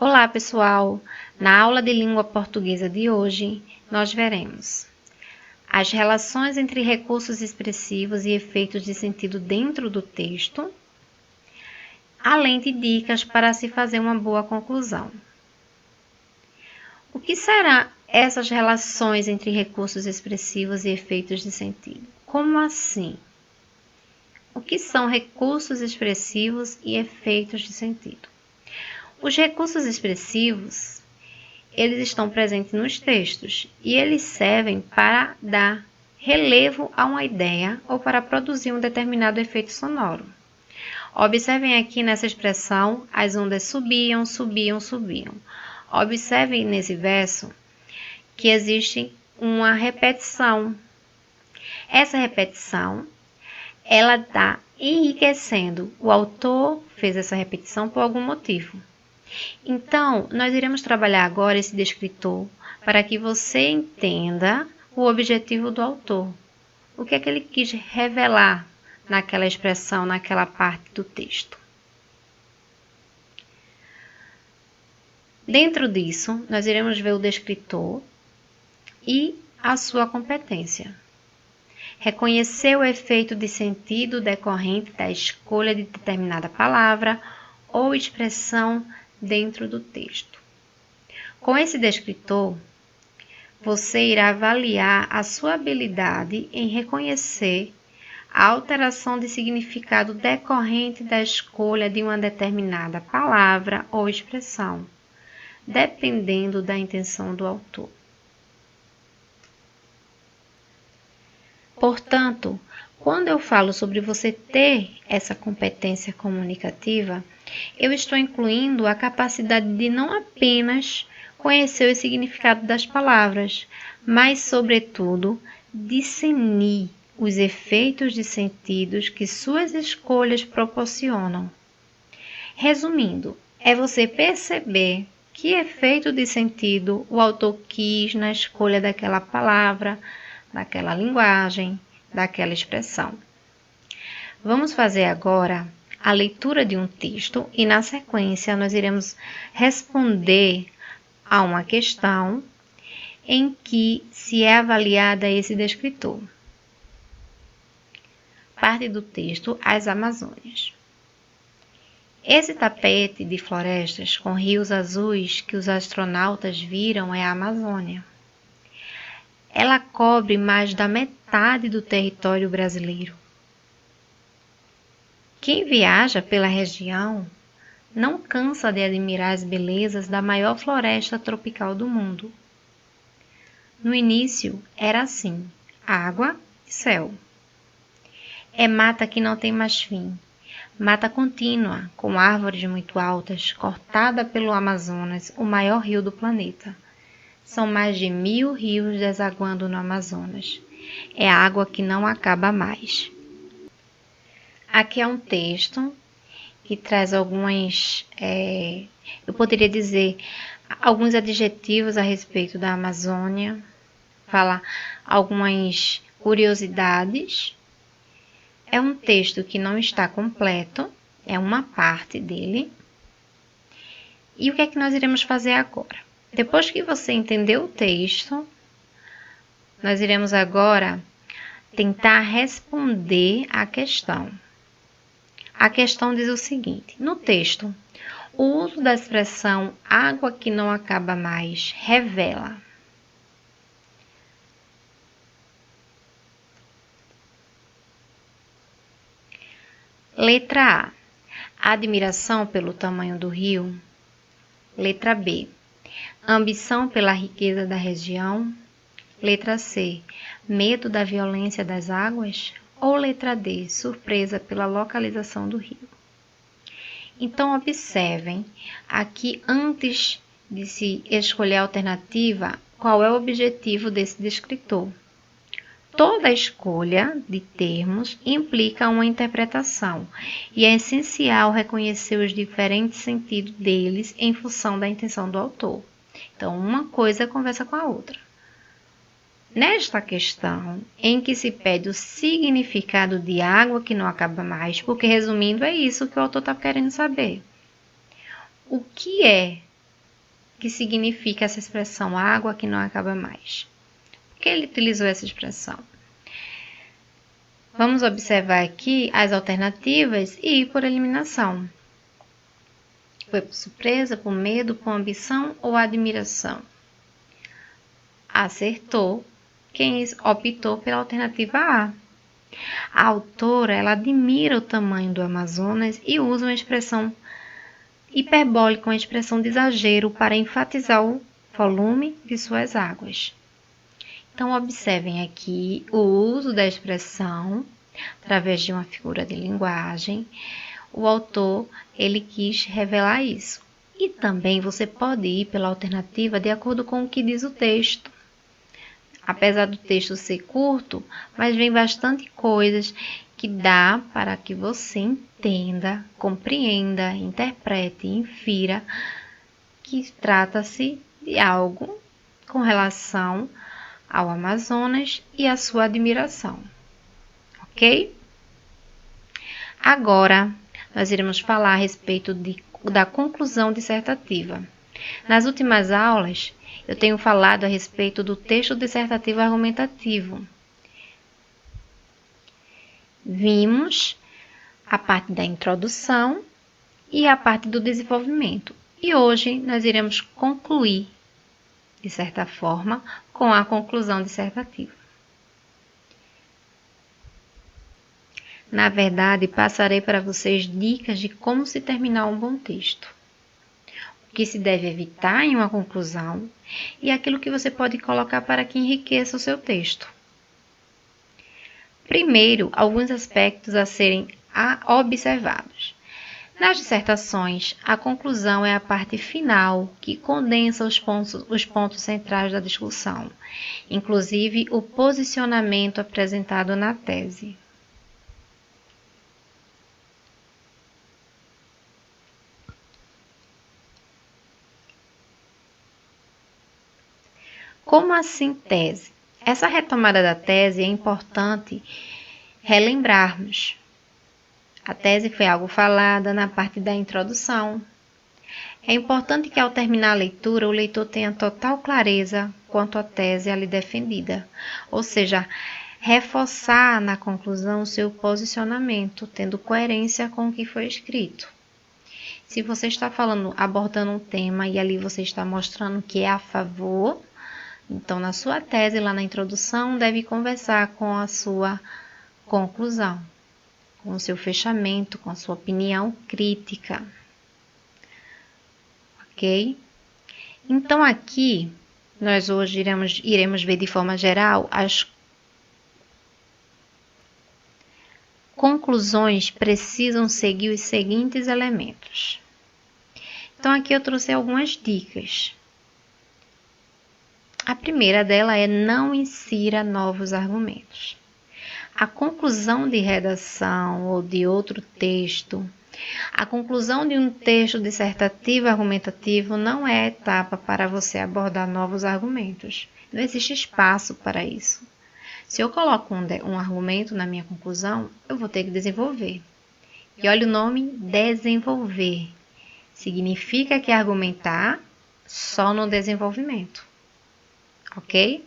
Olá, pessoal! Na aula de língua portuguesa de hoje, nós veremos as relações entre recursos expressivos e efeitos de sentido dentro do texto, além de dicas para se fazer uma boa conclusão. O que serão essas relações entre recursos expressivos e efeitos de sentido? Como assim? O que são recursos expressivos e efeitos de sentido? Os recursos expressivos, eles estão presentes nos textos e eles servem para dar relevo a uma ideia ou para produzir um determinado efeito sonoro. Observem aqui nessa expressão, as ondas subiam, subiam, subiam. Observem nesse verso que existe uma repetição. Essa repetição, ela está enriquecendo. O autor fez essa repetição por algum motivo. Então, nós iremos trabalhar agora esse descritor para que você entenda o objetivo do autor. O que é que ele quis revelar naquela expressão, naquela parte do texto. Dentro disso, nós iremos ver o descritor e a sua competência. Reconhecer o efeito de sentido decorrente da escolha de determinada palavra ou expressão dentro do texto. Com esse descritor, você irá avaliar a sua habilidade em reconhecer a alteração de significado decorrente da escolha de uma determinada palavra ou expressão, dependendo da intenção do autor. Portanto, quando eu falo sobre você ter essa competência comunicativa, eu estou incluindo a capacidade de não apenas conhecer o significado das palavras, mas, sobretudo, discernir os efeitos de sentidos que suas escolhas proporcionam. Resumindo, é você perceber que efeito de sentido o autor quis na escolha daquela palavra, daquela linguagem, daquela expressão. Vamos fazer agora a leitura de um texto e, na sequência, nós iremos responder a uma questão em que se é avaliada esse descritor. Parte do texto: As Amazônias. Esse tapete de florestas com rios azuis que os astronautas viram é a Amazônia. Ela cobre mais da metade do território brasileiro. Quem viaja pela região não cansa de admirar as belezas da maior floresta tropical do mundo. No início era assim: água e céu. É mata que não tem mais fim, mata contínua, com árvores muito altas, cortada pelo Amazonas, o maior rio do planeta. São mais de 1000 rios desaguando no Amazonas. É água que não acaba mais. Aqui é um texto que traz eu poderia dizer, alguns adjetivos a respeito da Amazônia, fala algumas curiosidades. É um texto que não está completo, é uma parte dele. E o que é que nós iremos fazer agora? Depois que você entendeu o texto, nós iremos agora tentar responder à questão. A questão diz o seguinte: no texto, o uso da expressão água que não acaba mais revela. Letra A: admiração pelo tamanho do rio. Letra B: ambição pela riqueza da região. Letra C: medo da violência das águas. Ou letra D: surpresa pela localização do rio. Então, observem aqui, antes de se escolher a alternativa, qual é o objetivo desse descritor. Toda escolha de termos implica uma interpretação, e é essencial reconhecer os diferentes sentidos deles em função da intenção do autor. Então, uma coisa conversa com a outra. Nesta questão, em que se pede o significado de água que não acaba mais, porque, resumindo, é isso que o autor está querendo saber. O que é que significa essa expressão água que não acaba mais? Por que ele utilizou essa expressão? Vamos observar aqui as alternativas e ir por eliminação. Foi por surpresa, por medo, por ambição ou admiração? Acertou quem optou pela alternativa A. A autora, ela admira o tamanho do Amazonas e usa uma expressão hiperbólica, uma expressão de exagero para enfatizar o volume de suas águas. Então, observem aqui o uso da expressão através de uma figura de linguagem. O autor, ele quis revelar isso. E também você pode ir pela alternativa de acordo com o que diz o texto. Apesar do texto ser curto, mas vem bastante coisas que dá para que você entenda, compreenda, interprete e infira que trata-se de algo com relação ao Amazonas e a sua admiração, ok? Agora, nós iremos falar a respeito da conclusão dissertativa. Nas últimas aulas, eu tenho falado a respeito do texto dissertativo argumentativo. Vimos a parte da introdução e a parte do desenvolvimento. E hoje nós iremos concluir, de certa forma, com a conclusão dissertativa. Na verdade, passarei para vocês dicas de como se terminar um bom texto, o que se deve evitar em uma conclusão e aquilo que você pode colocar para que enriqueça o seu texto. Primeiro, alguns aspectos a serem observados. Nas dissertações, a conclusão é a parte final que condensa os pontos centrais da discussão, inclusive o posicionamento apresentado na tese. Como assim tese? Essa retomada da tese é importante relembrarmos. A tese foi algo falada na parte da introdução. É importante que ao terminar a leitura, o leitor tenha total clareza quanto à tese ali defendida, ou seja, reforçar na conclusão o seu posicionamento, tendo coerência com o que foi escrito. Se você está abordando um tema e ali você está mostrando que é a favor, então na sua tese, lá na introdução, deve conversar com a sua conclusão, com o seu fechamento, com a sua opinião crítica. Ok? Então aqui, nós hoje iremos ver de forma geral as conclusões precisam seguir os seguintes elementos. Então aqui eu trouxe algumas dicas. A primeira dela é não insira novos argumentos. A conclusão de redação ou de outro texto, a conclusão de um texto dissertativo argumentativo não é etapa para você abordar novos argumentos. Não existe espaço para isso. Se eu coloco um argumento na minha conclusão, eu vou ter que desenvolver. E olha o nome, desenvolver. Significa que argumentar só no desenvolvimento. Ok?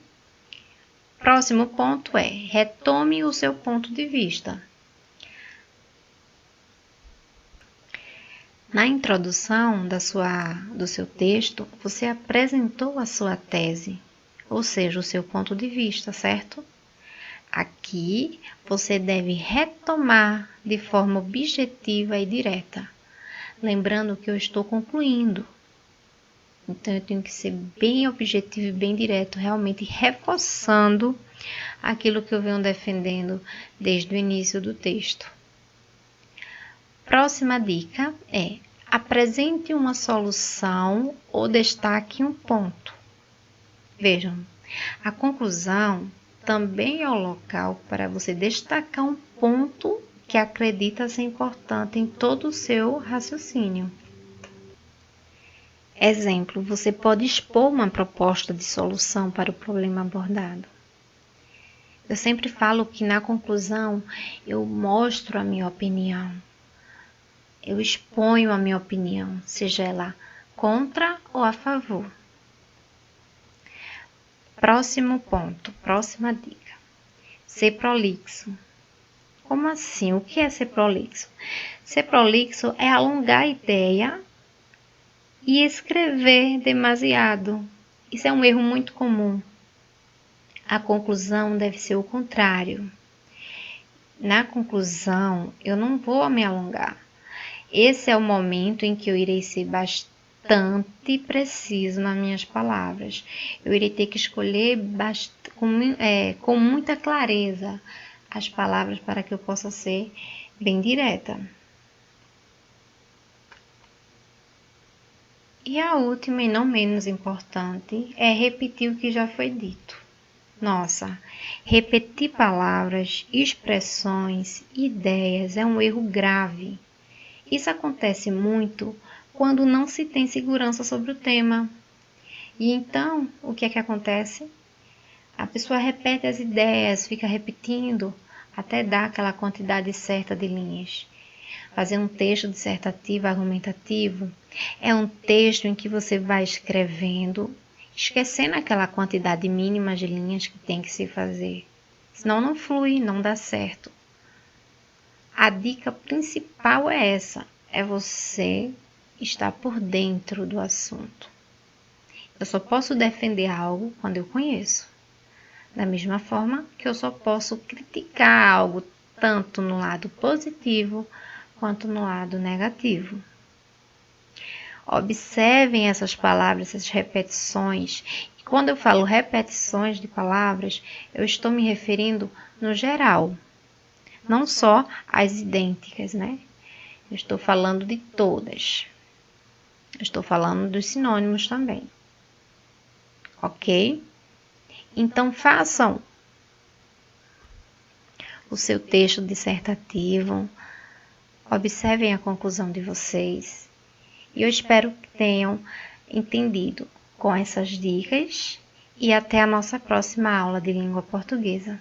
Próximo ponto é, retome o seu ponto de vista. Na introdução do seu texto, você apresentou a sua tese, ou seja, o seu ponto de vista, certo? Aqui, você deve retomar de forma objetiva e direta, lembrando que eu estou concluindo. Então, eu tenho que ser bem objetivo e bem direto, realmente reforçando aquilo que eu venho defendendo desde o início do texto. Próxima dica é, apresente uma solução ou destaque um ponto. Vejam, a conclusão também é o local para você destacar um ponto que acredita ser importante em todo o seu raciocínio. Exemplo, você pode expor uma proposta de solução para o problema abordado. Eu sempre falo que na conclusão eu mostro a minha opinião. Eu exponho a minha opinião, seja ela contra ou a favor. Próximo ponto, próxima dica. Ser prolixo. Como assim? O que é ser prolixo? Ser prolixo é alongar a ideia e escrever demasiado. Isso é um erro muito comum. A conclusão deve ser o contrário. Na conclusão, eu não vou me alongar. Esse é o momento em que eu irei ser bastante preciso nas minhas palavras. Eu irei ter que escolher com muita clareza as palavras para que eu possa ser bem direta. E a última e não menos importante é repetir o que já foi dito. Nossa, repetir palavras, expressões, ideias é um erro grave. Isso acontece muito quando não se tem segurança sobre o tema. E então, o que é que acontece? A pessoa repete as ideias, fica repetindo até dar aquela quantidade certa de linhas. Fazer um texto dissertativo, argumentativo, é um texto em que você vai escrevendo, esquecendo aquela quantidade mínima de linhas que tem que se fazer. Senão não flui, não dá certo. A dica principal é essa, é você estar por dentro do assunto. Eu só posso defender algo quando eu conheço. Da mesma forma que eu só posso criticar algo tanto no lado positivo quanto no lado negativo. Observem essas palavras, essas repetições. E quando eu falo repetições de palavras, eu estou me referindo no geral, não só às idênticas, né? Eu estou falando de todas. Eu estou falando dos sinônimos também. Ok? Então, façam o seu texto dissertativo. Observem a conclusão de vocês. E eu espero que tenham entendido com essas dicas. E até a nossa próxima aula de língua portuguesa.